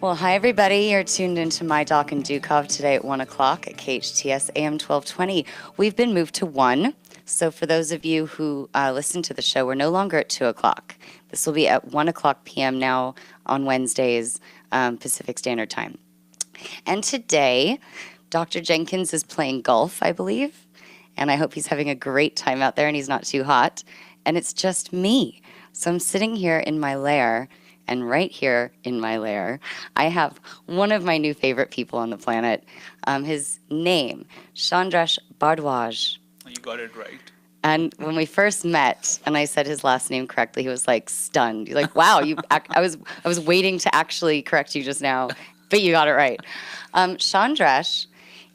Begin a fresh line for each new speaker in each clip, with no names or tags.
Well, hi, everybody. You're tuned into My Doc and Dukov today at 1 o'clock at KHTS AM 1220. We've been moved to 1. So for those of you who listen to the show, we're no longer at 2 o'clock. This will be at 1 o'clock p.m. now on Wednesdays, Pacific Standard Time. And today, Dr. Jenkins is playing golf, I believe. And I hope he's having a great time out there and he's not too hot. And it's just me. So I'm sitting here in my lair. And right here in my lair, I have one of my new favorite people on the planet. His name, Chandresh Bhardwaj.
You got it right.
And when we first met, and I said his last name correctly, he was like stunned. He's like, "Wow, I was waiting to actually correct you just now, but you got it right." Chandresh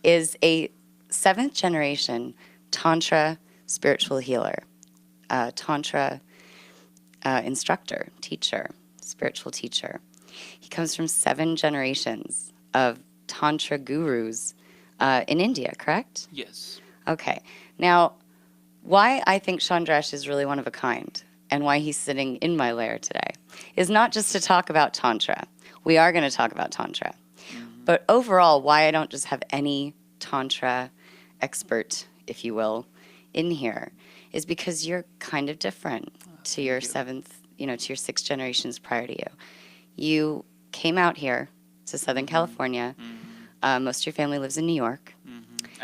is a 7th generation Tantra spiritual healer, Tantra instructor, teacher. Spiritual teacher. He comes from 7 generations of Tantra gurus in India, correct?
Yes.
Okay. Now, why I think Chandresh is really one of a kind and why he's sitting in my lair today is not just to talk about Tantra. We are going to talk about Tantra. Mm-hmm. But overall, why I don't just have any Tantra expert, if you will, in here is because you're kind of different to your 7th, to your 6 generations prior to you. You came out here to Southern California. Mm-hmm. Most of your family lives in New York.
Mm-hmm.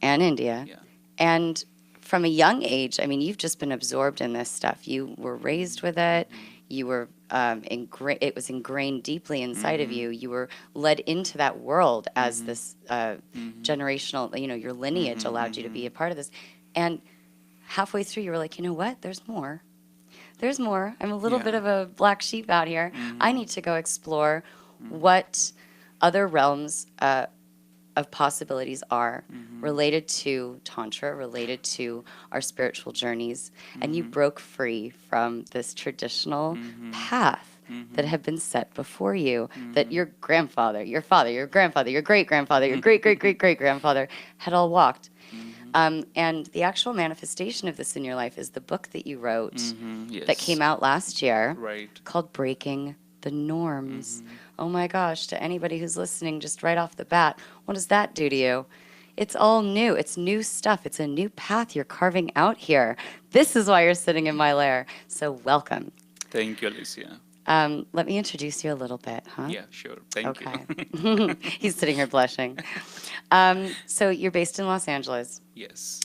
And India.
Yeah.
And from a young age, I mean, you've just been absorbed in this stuff. You were raised with it. You were it was ingrained deeply inside of you. You were led into that world as this generational, your lineage allowed you to be a part of this. And halfway through, you were like, you know what? There's more. There's more. I'm a little bit of a black sheep out here. I need to go explore what other realms of possibilities are related to Tantra, related to our spiritual journeys. And you broke free from this traditional path that had been set before you, that your grandfather, your father, your grandfather, your great-grandfather, your great-great-great-great-grandfather had all walked. And the actual manifestation of this in your life is the book that you wrote that came out last year called Breaking the Norms. Oh my gosh, to anybody who's listening just right off the bat, what does that do to you? It's all new. It's new stuff. It's a new path you're carving out here. This is why you're sitting in my lair. So welcome.
Thank you, Alicia.
Let me introduce you a little bit, huh?
Yeah, sure. Thank
you. He's sitting here blushing. So you're based in Los Angeles.
Yes.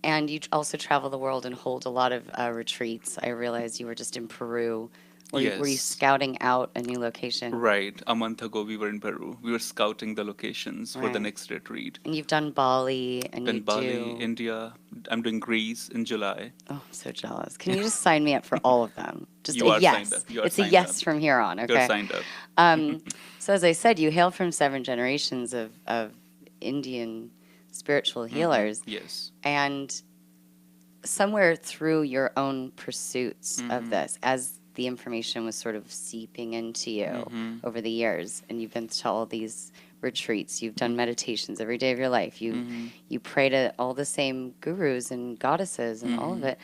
And you also travel the world and hold a lot of retreats. I realized you were just in Peru. Were you scouting out a new location?
Right. A month ago, we were in Peru. We were scouting the locations for the next retreat.
And you've done Bali. And
Bali, India. I'm doing Greece in July.
Oh, I'm so jealous. Can you just sign me up for all of them? Just
you
a
are
yes.
Signed up. You are
it's a yes from here on, okay?
You're signed up.
So as I said, you hail from 7 generations of Indian spiritual healers.
Yes.
And somewhere through your own pursuits of this, as the information was sort of seeping into you over the years, and you've been to all these retreats, you've done meditations every day of your life, you pray to all the same gurus and goddesses and all of it.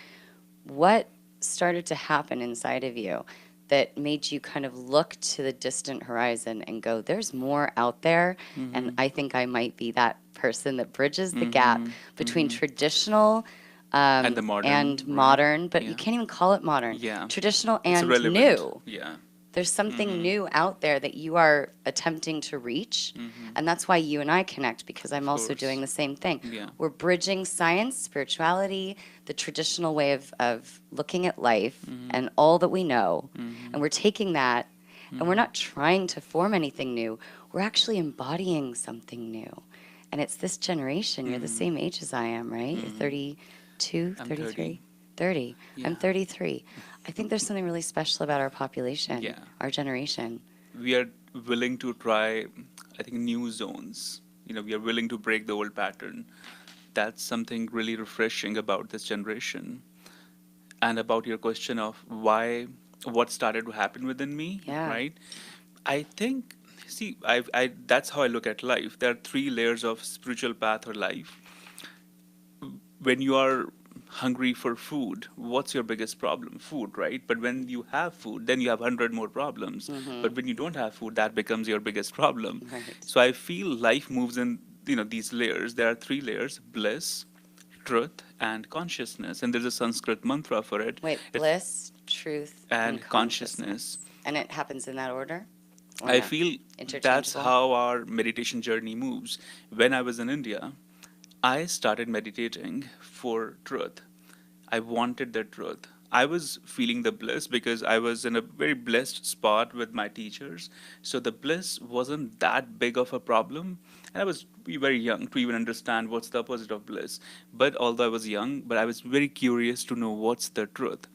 What started to happen inside of you that made you kind of look to the distant horizon and go, there's more out there, and I think I might be that person that bridges the gap between traditional
and the modern,
but you can't even call it modern.
Yeah.
Traditional and new.
Yeah.
There's something new out there that you are attempting to reach, and that's why you and I connect, because I'm also doing the same thing.
Yeah.
We're bridging science, spirituality, the traditional way of looking at life and all that we know, and we're taking that, and we're not trying to form anything new. We're actually embodying something new. And it's this generation. You're the same age as I am, right? You're 32, 33? 30.
Yeah.
I'm 33. I think there's something really special about our population, our generation.
We are willing to try, I think, new zones. We are willing to break the old pattern. That's something really refreshing about this generation. And about your question of what started to happen within me, right? I think, that's how I look at life. There are 3 layers of spiritual path or life. When you are hungry for food, what's your biggest problem? Food, right? But when you have food, then you have 100 more problems. But when you don't have food, that becomes your biggest problem.
Right.
So I feel life moves in, these layers. There are three layers: bliss, truth, and consciousness. And there's a Sanskrit mantra for it.
Wait,
It's
bliss, truth, and
and consciousness.
consciousness. And it happens in that order? Or
I
no?
feel that's
Interchangeable?
how our meditation journey moves. When I was in India, I started meditating for truth. I wanted the truth. I was feeling the bliss because I was in a very blessed spot with my teachers. So the bliss wasn't that big of a problem. And I was very young to even understand what's the opposite of bliss. But although I was young, but I was very curious to know what's the truth.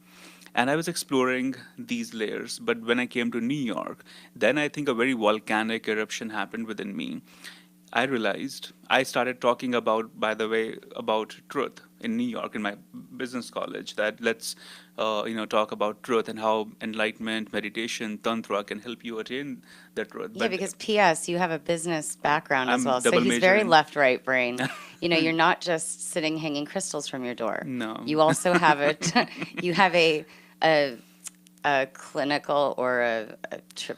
And I was exploring these layers. But when I came to New York, then I think a very volcanic eruption happened within me. I realized I started talking about, by the way, about truth in New York in my business college. That let's, talk about truth and how enlightenment, meditation, tantra can help you attain the truth.
Yeah,
But
because P.S., you have a business background as
I'm
well. So
double
he's very
majoring.
left-right brain. You're not just sitting hanging crystals from your door.
No.
You also have you have a, a clinical or a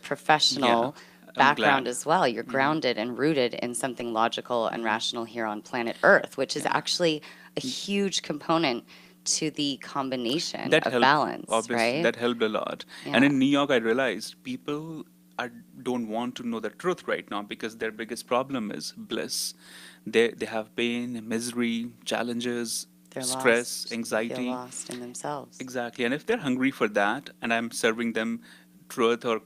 professional
I'm
background
glad.
as well. You're grounded and rooted in something logical and rational here on planet Earth, which is actually a huge component to the combination
That
of
helped,
balance,
obviously,
right?
that helped a lot. And
Yeah.
in New York, I realized people don't want to know the truth right now because their biggest problem is bliss. They have pain, misery, challenges,
They're
stress,
lost. They feel
anxiety.
lost in themselves.
Exactly. And if they're hungry for that, and I'm serving them truth or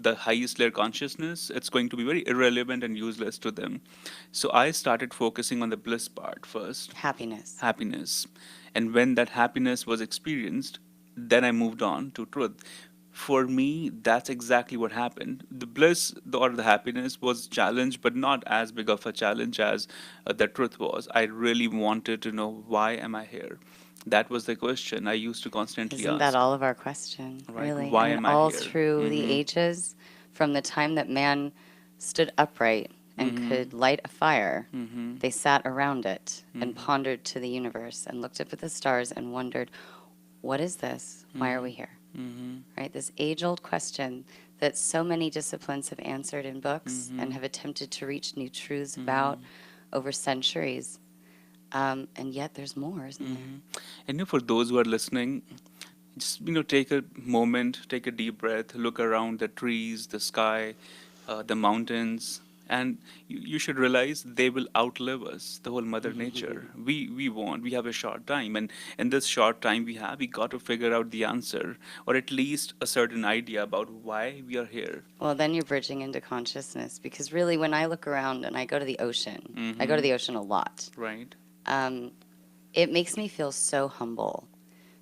the highest layer consciousness, it's going to be very irrelevant and useless to them. So I started focusing on the bliss part first,
Happiness.
happiness. And when that happiness was experienced, then I moved on to truth. For me, that's exactly what happened. The bliss or the happiness was challenged, but not as big of a challenge as the truth was. I really wanted to know, why am I here? That was the question I used to constantly
Isn't that
ask.
all of our question,
Right?
really?
Why
I mean,
am I
all
here?
through the
Mm-hmm.
ages, from the time that man stood upright and could light a fire,
Mm-hmm.
they sat around it and
Mm-hmm.
pondered to the universe and looked up at the stars and wondered, what is this? Why are we here?
Mm-hmm.
Right? This age old question that so many disciplines have answered in books and
Mm-hmm.
have attempted to reach new truths about over centuries. And yet there's more, isn't there?
And for those who are listening, just take a moment, take a deep breath, look around the trees, the sky, the mountains, and you should realize they will outlive us, the whole Mother Nature. We have a short time, and in this short time we got to figure out the answer, or at least a certain idea about why we are here.
Well, then you're bridging into consciousness because really, when I look around and I go to the ocean, I go to
Mm-hmm.
the ocean a lot.
Right.
Um, it makes me feel so humble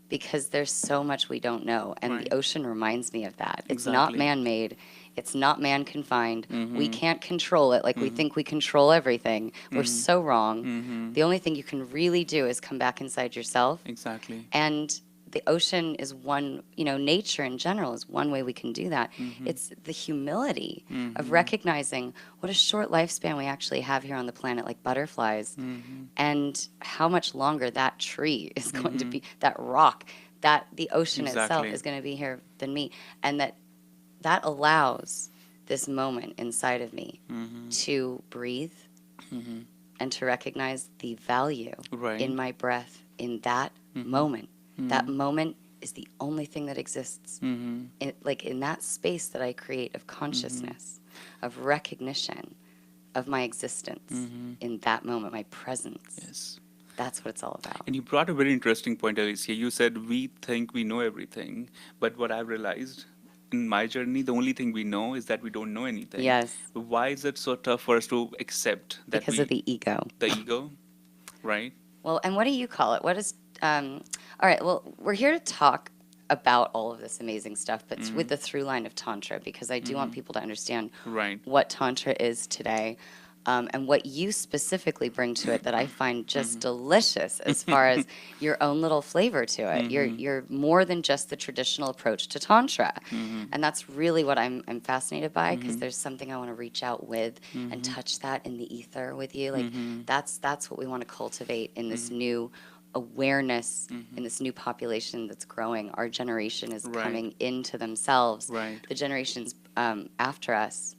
because there's so much we don't know, and the
Right.
ocean reminds me of that. It's not
Exactly.
man-made. It's not man-confined. We
Mm-hmm.
can't control it like we think we control everything. We're so wrong.
Mm-hmm.
The only thing you can really do is come back inside yourself.
Exactly.
And the ocean is one, nature in general is one way we can do that. It's the humility of recognizing what a short lifespan we actually have here on the planet, like butterflies, and how much longer that tree is going to be, that rock, that the ocean itself
Exactly.
is going to be here than me. And that allows this moment inside of me to breathe and to recognize the value
Right.
in my breath in that moment. That moment is the only thing that exists. In that space that I create of consciousness, of recognition of my existence in that moment, my presence.
Yes.
That's what it's all about.
And you brought a very interesting point, Alicia. You said we think we know everything, but what I've realized in my journey, the only thing we know is that we don't know anything.
Yes,
Why is it so tough for us to accept that
because of the ego.
the ego, right?
Well, and what do you call it? What is, all right, well, we're here to talk about all of this amazing stuff, but with the through line of Tantra, because I do want people to understand
Right.
what Tantra is today. And what you specifically bring to it that I find just delicious as far as your own little flavor to it. You're more than just the traditional approach to Tantra. And that's really what I'm fascinated by because there's something I want to reach out with and touch that in the ether with you. Like that's what we want to cultivate in this new awareness in this new population that's growing. Our generation is
Right.
coming into themselves.
Right.
The generations after us,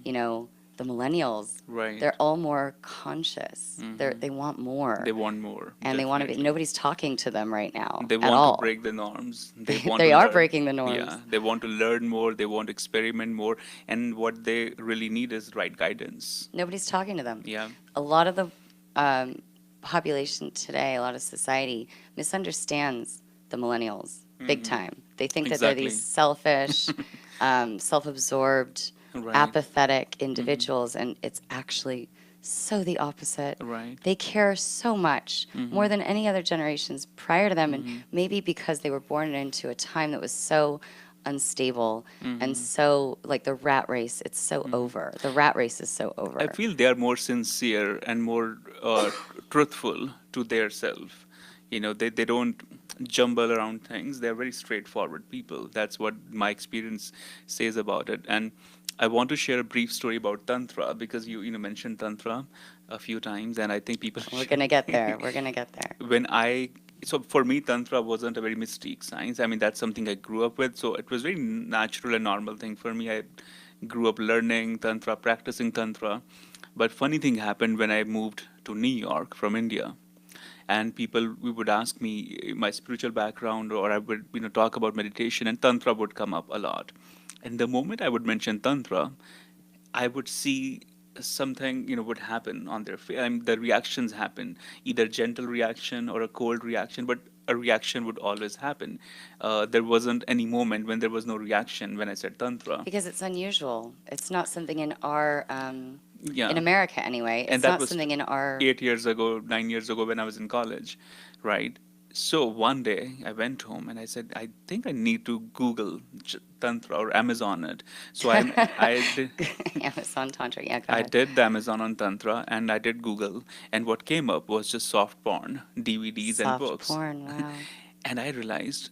you know, the millennials,
Right.
they're all more conscious. They want more.
They want more.
And they want to be,
definitely.
nobody's talking to them right now
They
at
want
all.
to break the norms. They want
They
to
are
learn.
breaking the norms.
Yeah, they want to learn more. They want to experiment more. And what they really need is right guidance.
Nobody's talking to them.
Yeah.
A lot of the population today, a lot of society misunderstands the millennials big time. They think that they're
Exactly.
these selfish, self-absorbed,
Right.
apathetic individuals, and it's actually so the opposite.
Right.
They care so much, more than any other generations prior to them, and maybe because they were born into a time that was so unstable and so, like, the rat race, it's so over. The rat race is so over.
I feel they are more sincere and more truthful to their self. You know, they don't jumble around things. They're very straightforward people. That's what my experience says about it. And I want to share a brief story about Tantra because you mentioned Tantra a few times, and I think people
We're going to get there. We're going to get there.
So for me, Tantra wasn't a very mystique science. I mean, that's something I grew up with. So it was very natural and normal thing for me. I grew up learning Tantra, practicing Tantra. But funny thing happened when I moved to New York from India. And we would ask me my spiritual background, or I would, talk about meditation, and Tantra would come up a lot. And the moment I would mention Tantra, I would see something, would happen on their face. I mean, the reactions happen, either gentle reaction or a cold reaction, but a reaction would always happen. There wasn't any moment when there was no reaction when I said Tantra.
Because it's unusual. It's not something in our,
Yeah.
in America anyway. It's
And that
not
was
something in our.
8 years ago, 9 years ago when I was in college, right? So one day I went home and I said, I think I need to Google Tantra or Amazon it. So I did,
Amazon Tantra, yeah, go
I
ahead.
did the Amazon on Tantra and I did Google, and what came up was just soft porn, DVDs and
Soft
books.
porn, wow.
And I realized,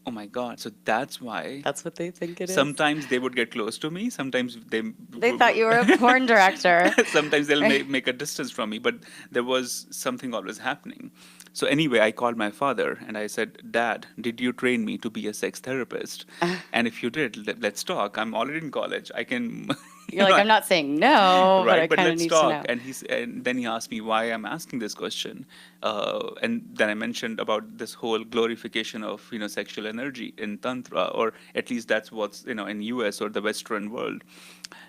oh my God, so that's why
That's what they think it is.
sometimes they would get close to me, sometimes
They thought you were a porn director.
sometimes they'll make a distance from me, but there was something always happening. So anyway, I called my father and I said, Dad, did you train me to be a sex therapist? And if you did, let's talk. I'm already in college. I can.
You're like, I'm not saying no, but I
Right, but
kind of
let's
need
talk.
to know.
And then he asked me why I'm asking this question, and then I mentioned about this whole glorification of sexual energy in Tantra, or at least that's what's in US or the Western world.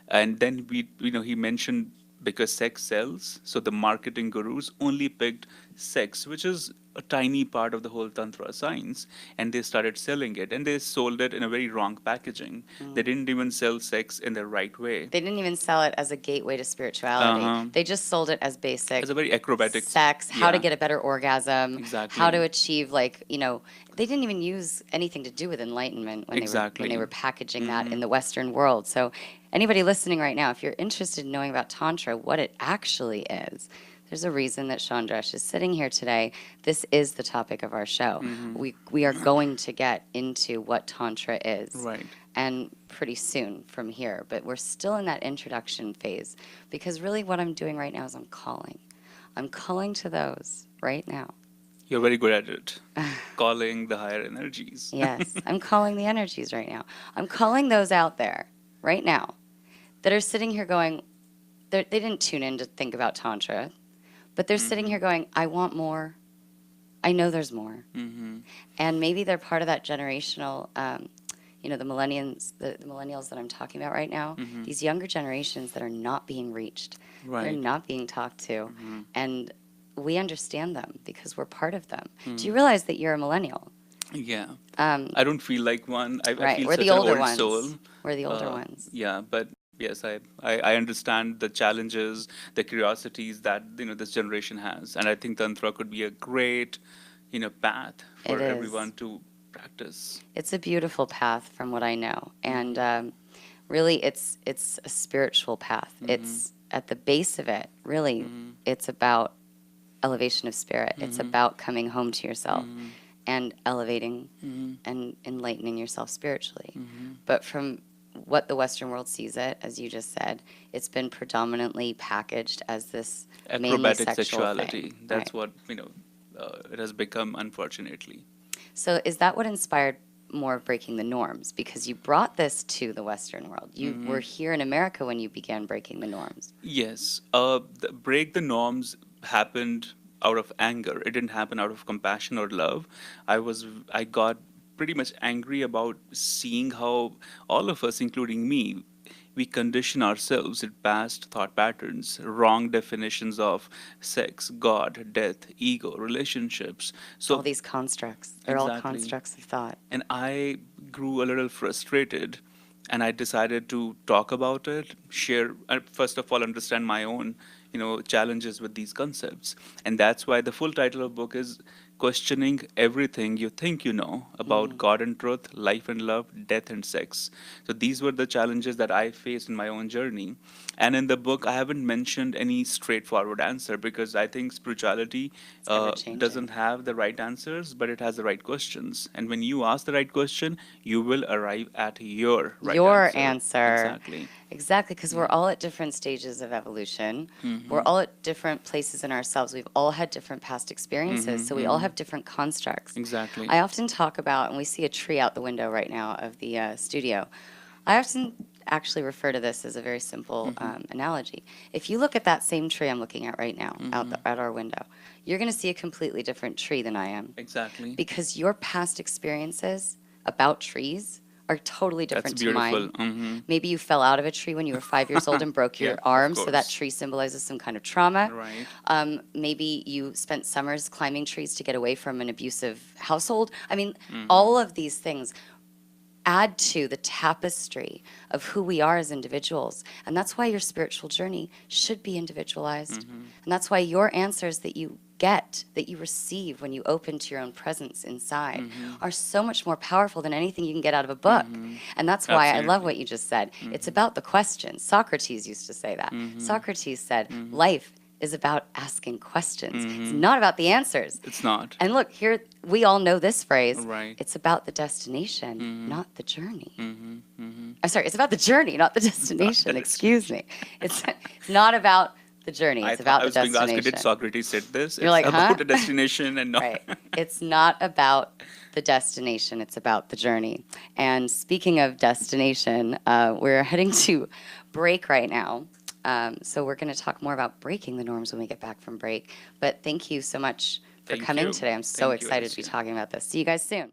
And then he mentioned because sex sells, so the marketing gurus only picked sex, which is a tiny part of the whole Tantra science, and they started selling it, and they sold it in a very wrong packaging. They didn't even sell sex in the right way.
They didn't even sell it as a gateway to spirituality.
Uh-huh.
They just sold it as basic
It's a very acrobatic
sex, how to
yeah.
get a better orgasm,
Exactly.
how to achieve, like, they didn't even use anything to do with enlightenment when
Exactly.
they were packaging that in the Western world. So anybody listening right now, if you're interested in knowing about Tantra, what it actually is, there's a reason that Chandresh is sitting here today. This is the topic of our show. We are going to get into what Tantra is.
Right.
And pretty soon from here. But we're still in that introduction phase, because really what I'm doing right now is I'm calling. I'm calling to those right now.
You're very good at it. Calling the higher energies.
Yes, I'm calling the energies right now. I'm calling those out there right now that are sitting here going, they didn't tune in to think about Tantra, but they're sitting here going, I want more. I know there's more. And maybe they're part of that generational, the millennials that I'm talking about right now, these younger generations that are not being reached.
Right.
They're not being talked to. And we understand them because we're part of them. Do you realize that you're a millennial?
Yeah. I don't feel like one. I
Right,
feel
we're
such
the
an
older
old
ones.
soul.
We're the older ones.
Yeah, but yes, I understand the challenges, the curiosities that this generation has, and I think Tantra could be a great path for
It is.
everyone to practice.
It's a beautiful path from what I know. And really, it's a spiritual path. It's at the base of it, really, it's about elevation of spirit. It's about coming home to yourself and elevating and enlightening yourself spiritually. But from what the Western world sees it, as you just said, it's been predominantly packaged as this mainly
Acrobatic
sexual
sexuality.
thing.
That's
Right.
what it has become, unfortunately.
So is that what inspired more of breaking the norms? Because you brought this to the Western world. You were here in America when you began breaking the norms.
Yes, break the norms happened out of anger. It didn't happen out of compassion or love. I got pretty much angry about seeing how all of us, including me, we condition ourselves in past thought patterns, wrong definitions of sex, God, death, ego, relationships.
All
So
these constructs, they're all
exactly.
constructs of thought.
And I grew a little frustrated, and I decided to talk about it, share, first of all, understand my own, challenges with these concepts. And that's why the full title of the book is Questioning Everything You Think You Know About God and Truth, Life and Love, Death and Sex. So these were the challenges that I faced in my own journey. And in the book, I haven't mentioned any straightforward answer, because I think spirituality
It's ever changing.
doesn't have the right answers, but it has the right questions. And when you ask the right question, you will arrive at your right
Your
answer.
answer.
Exactly.
Exactly, because we're all at different stages of evolution. We're all at different places in ourselves. We've all had different past experiences, so we all have different constructs.
Exactly.
I often talk about, and we see a tree out the window right now of the studio. I often actually refer to this as a very simple analogy. If you look at that same tree I'm looking at right now at our window, you're going to see a completely different tree than I am.
Exactly.
Because your past experiences about trees are totally different
That's
to
beautiful.
mine. Maybe you fell out of a tree when you were 5 years old and broke your
Yeah, of
arm, so that
course.
tree symbolizes some kind of trauma.
Right.
Maybe you spent summers climbing trees to get away from an abusive household. I mean, all of these things add to the tapestry of who we are as individuals. And that's why your spiritual journey should be individualized. And that's why your answers that you get, that you receive when you open to your own presence inside, are so much more powerful than anything you can get out of a book. And that's why I love
Absolutely.
what you just said. It's about the questions. Socrates used to say that. Socrates said, life is about asking questions. It's not about the answers.
It's not.
And look, here we all know this phrase.
Right.
It's about the destination, not the journey. I'm sorry, it's about the journey, not the destination. Excuse me. It's not about the journey. It's about
I
the
was going to ask you,
destination.
did Socrates said this?
You're
It's
like,
about
huh?
the destination and not.
Right. It's not about the destination. It's about the journey. And speaking of destination, we're heading to break right now. So we're going to talk more about breaking the norms when we get back from break. But thank you so much for
Thank
coming
you.
today. I'm so
Thank you,
excited to be
Alicia.
talking about this. See you guys soon.